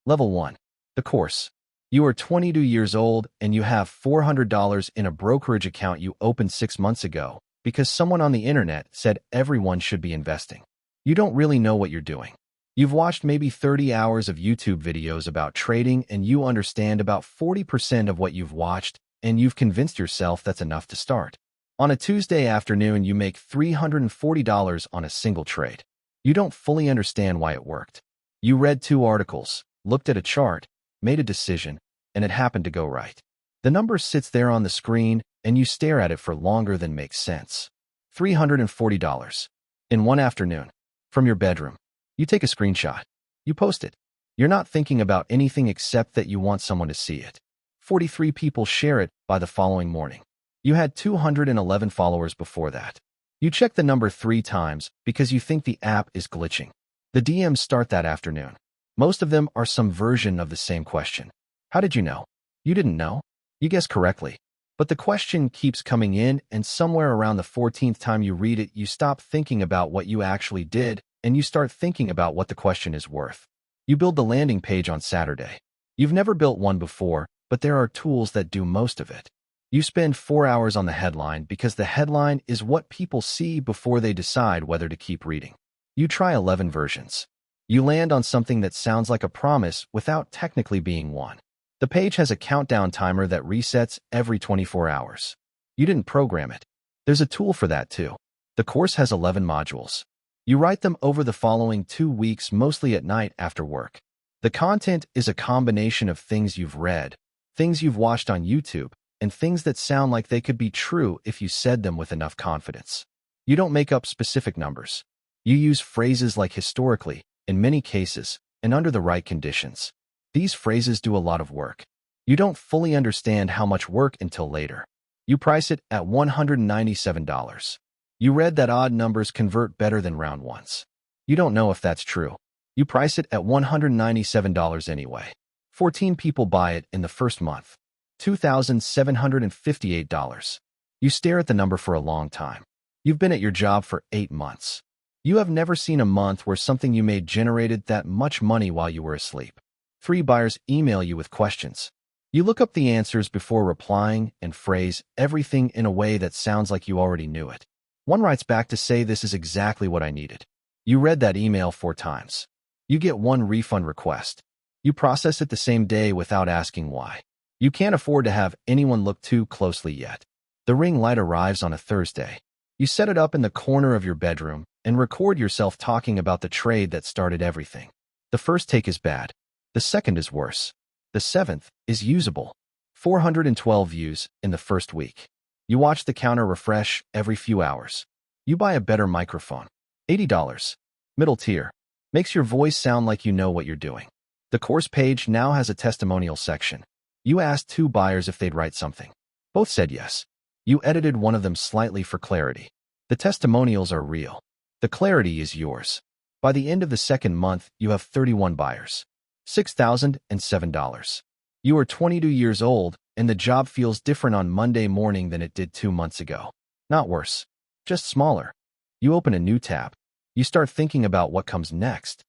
Level 1. The course. You are 22 years old and you have $400 in a brokerage account you opened 6 months ago because someone on the internet said everyone should be investing. You don't really know what you're doing. You've watched maybe 30 hours of YouTube videos about trading and you understand about 40% of what you've watched, and you've convinced yourself that's enough to start. On a Tuesday afternoon, you make $340 on a single trade. You don't fully understand why it worked. You read 2 articles, looked at a chart, made a decision, and it happened to go right. The number sits there on the screen, and you stare at it for longer than makes sense. $340. In one afternoon. From your bedroom. You take a screenshot. You post it. You're not thinking about anything except that you want someone to see it. 43 people share it by the following morning. You had 211 followers before that. You check the number 3 times because you think the app is glitching. The DMs start that afternoon. Most of them are some version of the same question. How did you know? You didn't know. You guessed correctly. But the question keeps coming in, and somewhere around the 14th time you read it, you stop thinking about what you actually did, and you start thinking about what the question is worth. You build the landing page on Saturday. You've never built one before, but there are tools that do most of it. You spend 4 hours on the headline because the headline is what people see before they decide whether to keep reading. You try 11 versions. You land on something that sounds like a promise without technically being one. The page has a countdown timer that resets every 24 hours. You didn't program it. There's a tool for that too. The course has 11 modules. You write them over the following 2 weeks, mostly at night after work. The content is a combination of things you've read, things you've watched on YouTube, and things that sound like they could be true if you said them with enough confidence. You don't make up specific numbers. You use phrases like historically, in many cases, and under the right conditions. These phrases do a lot of work. You don't fully understand how much work until later. You price it at $197. You read that odd numbers convert better than round ones. You don't know if that's true. You price it at $197 anyway. 14 people buy it in the first month. $2,758. You stare at the number for a long time. You've been at your job for 8 months. You have never seen a month where something you made generated that much money while you were asleep. 3 buyers email you with questions. You look up the answers before replying and phrase everything in a way that sounds like you already knew it. One writes back to say, "This is exactly what I needed." You read that email 4 times. You get 1 refund request. You process it the same day without asking why. You can't afford to have anyone look too closely yet. The ring light arrives on a Thursday. You set it up in the corner of your bedroom and record yourself talking about the trade that started everything. The first take is bad. The second is worse. The 7th is usable. 412 views in the first week. You watch the counter refresh every few hours. You buy a better microphone. $80. Middle tier. Makes your voice sound like you know what you're doing. The course page now has a testimonial section. You asked 2 buyers if they'd write something. Both said yes. You edited one of them slightly for clarity. The testimonials are real. The clarity is yours. By the end of the second month, you have 31 buyers. $6,007. You are 22 years old, and the job feels different on Monday morning than it did 2 months ago. Not worse, just smaller. You open a new tab. You start thinking about what comes next.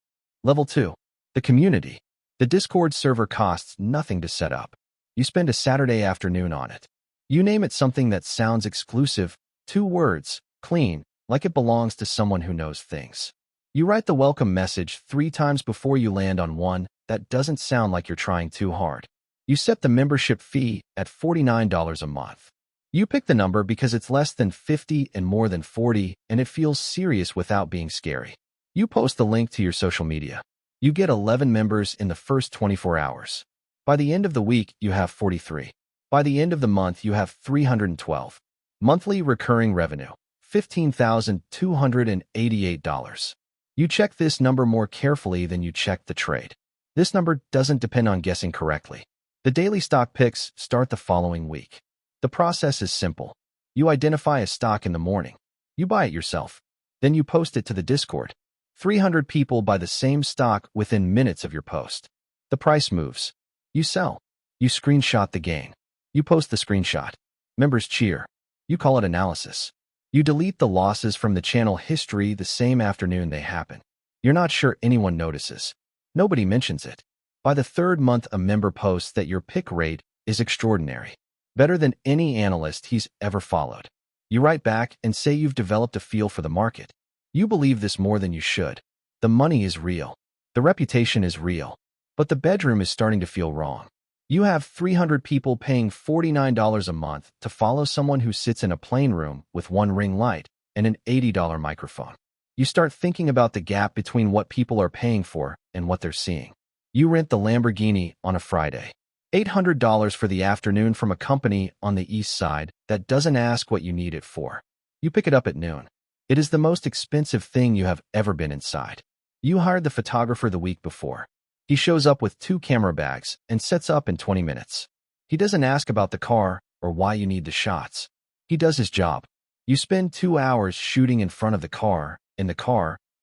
Level 2. The community. The Discord server costs nothing to set up. You spend a Saturday afternoon on it. You name it something that sounds exclusive, 2 words, clean, like it belongs to someone who knows things. You write the welcome message 3 times before you land on one that doesn't sound like you're trying too hard. You set the membership fee at $49 a month. You pick the number because it's less than 50 and more than 40, and it feels serious without being scary. You post the link to your social media. You get 11 members in the first 24 hours. By the end of the week, you have 43. By the end of the month, you have 312. Monthly recurring revenue, $15,288. You check this number more carefully than you check the trade. This number doesn't depend on guessing correctly. The daily stock picks start the following week. The process is simple. You identify a stock in the morning. You buy it yourself. Then you post it to the Discord. 300 people buy the same stock within minutes of your post. The price moves. You sell. You screenshot the gain. You post the screenshot. Members cheer. You call it analysis. You delete the losses from the channel history the same afternoon they happen. You're not sure anyone notices. Nobody mentions it. By the third month, a member posts that your pick rate is extraordinary, better than any analyst he's ever followed. You write back and say you've developed a feel for the market. You believe this more than you should. The money is real. The reputation is real. But the bedroom is starting to feel wrong. You have 300 people paying $49 a month to follow someone who sits in a plain room with one ring light and an $80 microphone. You start thinking about the gap between what people are paying for and what they're seeing. You rent the Lamborghini on a Friday. $800 for the afternoon from a company on the east side that doesn't ask what you need it for. You pick it up at noon. It is the most expensive thing you have ever been inside. You hired the photographer the week before. He shows up with 2 camera bags and sets up in 20 minutes. He doesn't ask about the car or why you need the shots. He does his job. You spend 2 hours shooting in front of the car,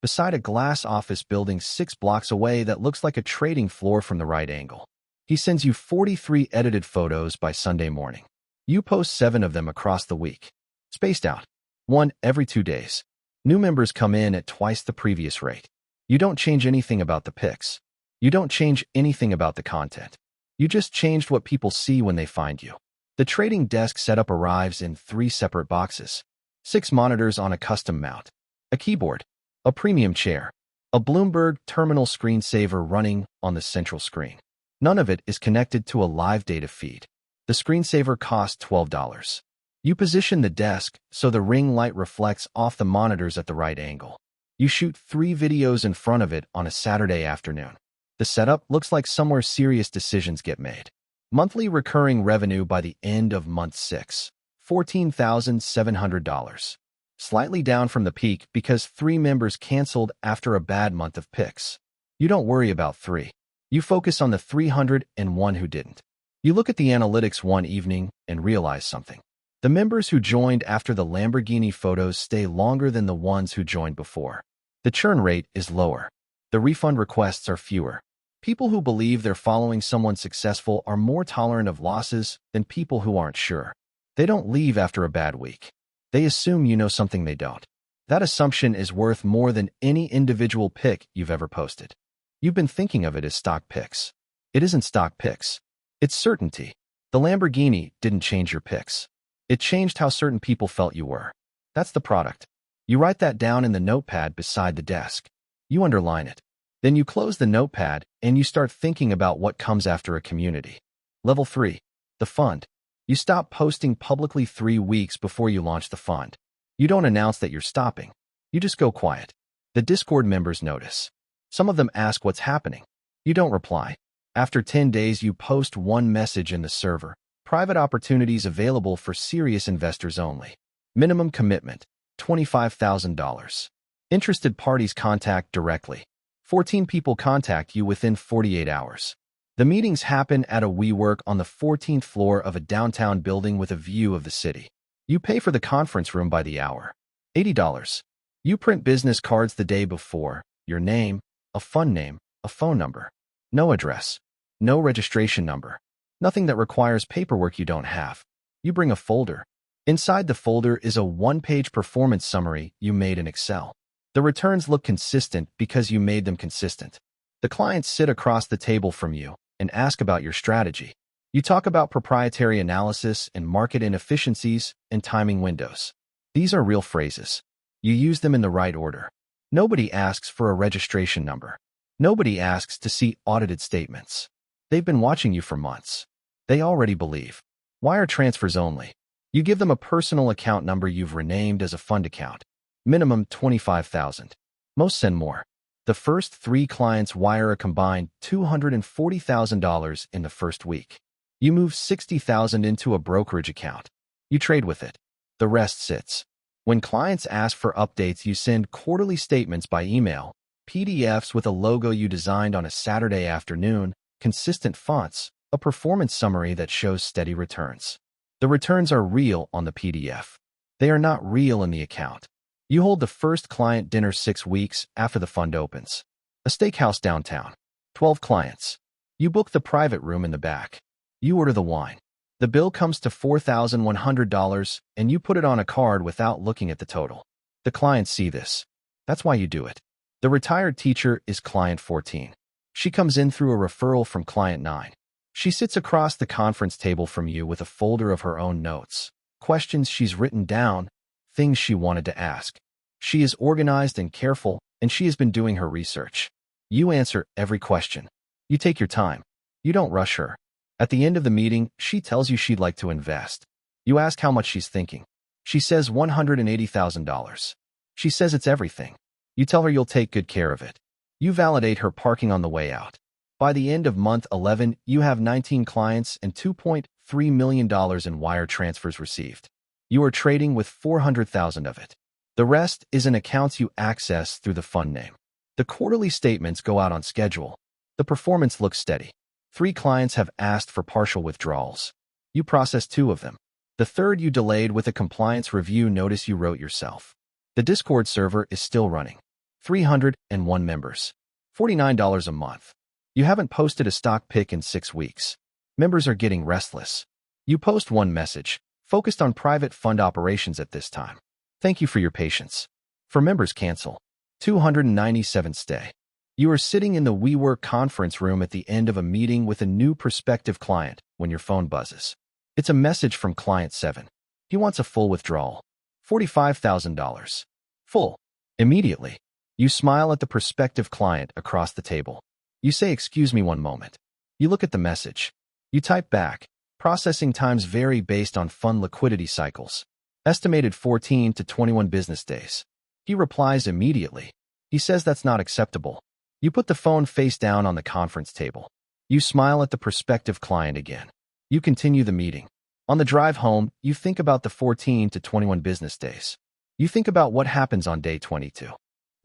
beside a glass office building 6 blocks away that looks like a trading floor from the right angle. He sends you 43 edited photos by Sunday morning. You post 7 of them across the week, spaced out, 1 every 2 days. New members come in at twice the previous rate. You don't change anything about the pics. You don't change anything about the content. You just changed what people see when they find you. The trading desk setup arrives in 3 separate boxes, 6 monitors on a custom mount, a keyboard, a premium chair, a Bloomberg terminal screensaver running on the central screen. None of it is connected to a live data feed. The screensaver costs $12. You position the desk so the ring light reflects off the monitors at the right angle. You shoot 3 videos in front of it on a Saturday afternoon. The setup looks like somewhere serious decisions get made. Monthly recurring revenue by the end of month 6, $14,700. Slightly down from the peak because 3 members canceled after a bad month of picks. You don't worry about 3. You focus on the 301 who didn't. You look at the analytics one evening and realize something. The members who joined after the Lamborghini photos stay longer than the ones who joined before. The churn rate is lower. The refund requests are fewer. People who believe they're following someone successful are more tolerant of losses than people who aren't sure. They don't leave after a bad week. They assume you know something they don't. That assumption is worth more than any individual pick you've ever posted. You've been thinking of it as stock picks. It isn't stock picks. It's certainty. The Lamborghini didn't change your picks. It changed how certain people felt you were. That's the product. You write that down in the notepad beside the desk. You underline it. Then you close the notepad and you start thinking about what comes after a community. Level 3. The fund. You stop posting publicly 3 weeks before you launch the fund. You don't announce that you're stopping. You just go quiet. The Discord members notice. Some of them ask what's happening. You don't reply. After 10 days, you post 1 message in the server. Private opportunities available for serious investors only. Minimum commitment, $25,000. Interested parties contact directly. 14 people contact you within 48 hours. The meetings happen at a WeWork on the 14th floor of a downtown building with a view of the city. You pay for the conference room by the hour. $80. You print business cards the day before, your name, a fund name, a phone number. No address. No registration number. Nothing that requires paperwork you don't have. You bring a folder. Inside the folder is a 1-page performance summary you made in Excel. The returns look consistent because you made them consistent. The clients sit across the table from you and ask about your strategy. You talk about proprietary analysis and market inefficiencies and timing windows. These are real phrases. You use them in the right order. Nobody asks for a registration number. Nobody asks to see audited statements. They've been watching you for months. They already believe. Wire transfers only. You give them a personal account number you've renamed as a fund account. Minimum $25,000. Most send more. The first 3 clients wire a combined $240,000 in the first week. You move $60,000 into a brokerage account. You trade with it. The rest sits. When clients ask for updates, you send quarterly statements by email, PDFs with a logo you designed on a Saturday afternoon, consistent fonts, a performance summary that shows steady returns. The returns are real on the PDF. They are not real in the account. You hold the first client dinner 6 weeks after the fund opens. A steakhouse downtown. 12 clients. You book the private room in the back. You order the wine. The bill comes to $4,100 and you put it on a card without looking at the total. The clients see this. That's why you do it. The retired teacher is client 14. She comes in through a referral from client 9. She sits across the conference table from you with a folder of her own notes, questions she's written down, things she wanted to ask. She is organized and careful, and she has been doing her research. You answer every question. You take your time. You don't rush her. At the end of the meeting, she tells you she'd like to invest. You ask how much she's thinking. She says $180,000. She says it's everything. You tell her you'll take good care of it. You validate her parking on the way out. By the end of month 11, you have 19 clients and $2.3 million in wire transfers received. You are trading with $400,000 of it. The rest is in accounts you access through the fund name. The quarterly statements go out on schedule. The performance looks steady. 3 clients have asked for partial withdrawals. You process 2 of them. The third you delayed with a compliance review notice you wrote yourself. The Discord server is still running. 301 members. $49 a month. You haven't posted a stock pick in 6 weeks. Members are getting restless. You post one message, focused on private fund operations at this time. Thank you for your patience. For members cancel. 297 stay. You are sitting in the WeWork conference room at the end of a meeting with a new prospective client when your phone buzzes. It's a message from client 7. He wants a full withdrawal. $45,000. Full. Immediately. You smile at the prospective client across the table. You say, "Excuse me one moment." You look at the message. You type back. Processing times vary based on fund liquidity cycles. Estimated 14 to 21 business days. He replies immediately. He says that's not acceptable. You put the phone face down on the conference table. You smile at the prospective client again. You continue the meeting. On the drive home, you think about the 14 to 21 business days. You think about what happens on day 22.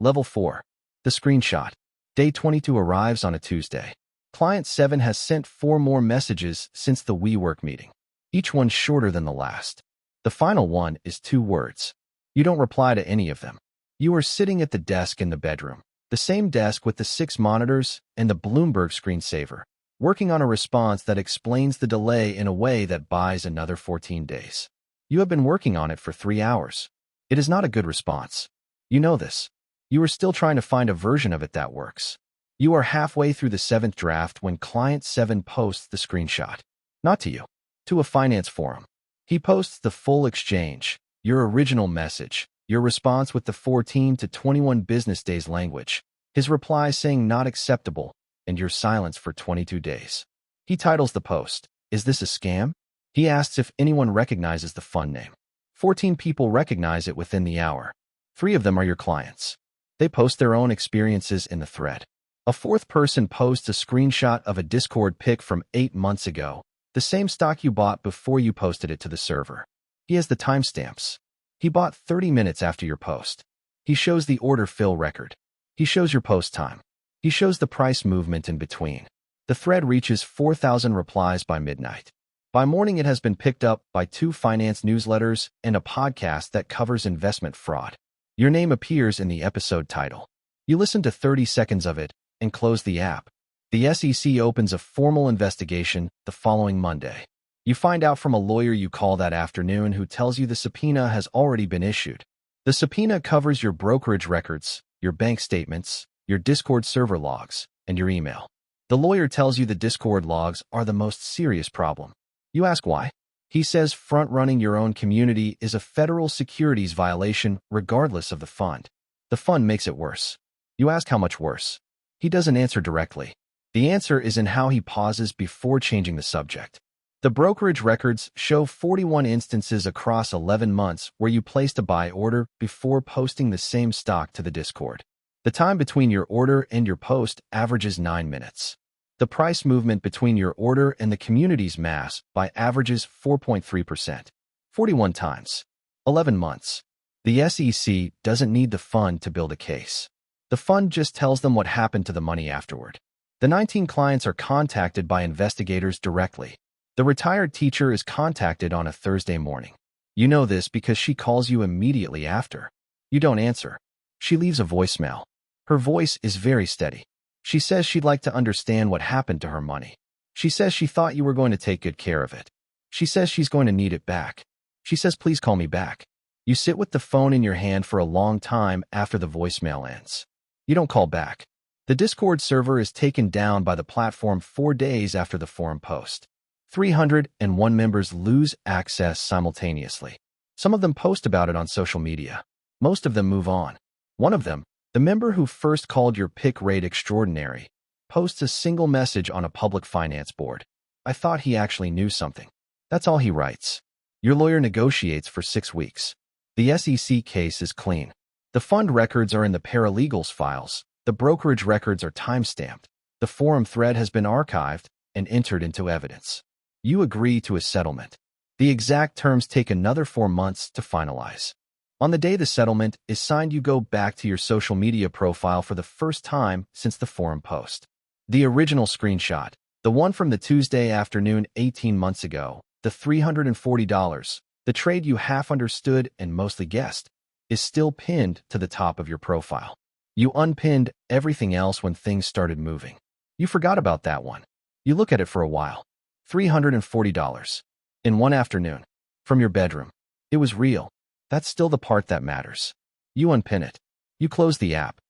Level 4. The screenshot. Day 22 arrives on a Tuesday. Client 7 has sent 4 more messages since the WeWork meeting. Each one shorter than the last. The final one is 2 words. You don't reply to any of them. You are sitting at the desk in the bedroom. The same desk with the 6 monitors and the Bloomberg screensaver, working on a response that explains the delay in a way that buys another 14 days. You have been working on it for 3 hours. It is not a good response. You know this. You are still trying to find a version of it that works. You are halfway through the 7th draft when client 7 posts the screenshot. Not to you. To a finance forum. He posts the full exchange, your original message, your response with the 14 to 21 business days language, his reply saying not acceptable, and your silence for 22 days. He titles the post, "Is this a scam?" He asks if anyone recognizes the fund name. 14 people recognize it within the hour. 3 of them are your clients. They post their own experiences in the thread. A 4th person posts a screenshot of a Discord pic from 8 months ago, the same stock you bought before you posted it to the server. He has the timestamps. He bought 30 minutes after your post. He shows the order fill record. He shows your post time. He shows the price movement in between. The thread reaches 4,000 replies by midnight. By morning, it has been picked up by 2 finance newsletters and a podcast that covers investment fraud. Your name appears in the episode title. You listen to 30 seconds of it and close the app. The SEC opens a formal investigation the following Monday. You find out from a lawyer you call that afternoon who tells you the subpoena has already been issued. The subpoena covers your brokerage records, your bank statements, your Discord server logs, and your email. The lawyer tells you the Discord logs are the most serious problem. You ask why. He says front-running your own community is a federal securities violation regardless of the fund. The fund makes it worse. You ask how much worse. He doesn't answer directly. The answer is in how he pauses before changing the subject. The brokerage records show 41 instances across 11 months where you placed a buy order before posting the same stock to the Discord. The time between your order and your post averages 9 minutes. The price movement between your order and the community's mass by averages 4.3%. 41 times. 11 months. The SEC doesn't need the fund to build a case. The fund just tells them what happened to the money afterward. The 19 clients are contacted by investigators directly. The retired teacher is contacted on a Thursday morning. You know this because she calls you immediately after. You don't answer. She leaves a voicemail. Her voice is very steady. She says she'd like to understand what happened to her money. She says she thought you were going to take good care of it. She says she's going to need it back. She says, "Please call me back." You sit with the phone in your hand for a long time after the voicemail ends. You don't call back. The Discord server is taken down by the platform 4 days after the forum post. 301 members lose access simultaneously. Some of them post about it on social media. Most of them move on. One of them, the member who first called your pick rate extraordinary, posts a single message on a public finance board. I thought he actually knew something. That's all he writes. Your lawyer negotiates for 6 weeks. The SEC case is clean. The fund records are in the paralegal's files. The brokerage records are timestamped. The forum thread has been archived and entered into evidence. You agree to a settlement. The exact terms take another 4 months to finalize. On the day the settlement is signed, you go back to your social media profile for the first time since the forum post. The original screenshot, the one from the Tuesday afternoon 18 months ago, the $340, the trade you half understood and mostly guessed, is still pinned to the top of your profile. You unpinned everything else when things started moving. You forgot about that one. You look at it for a while. $340. In one afternoon. From your bedroom. It was real. That's still the part that matters. You unpin it. You close the app.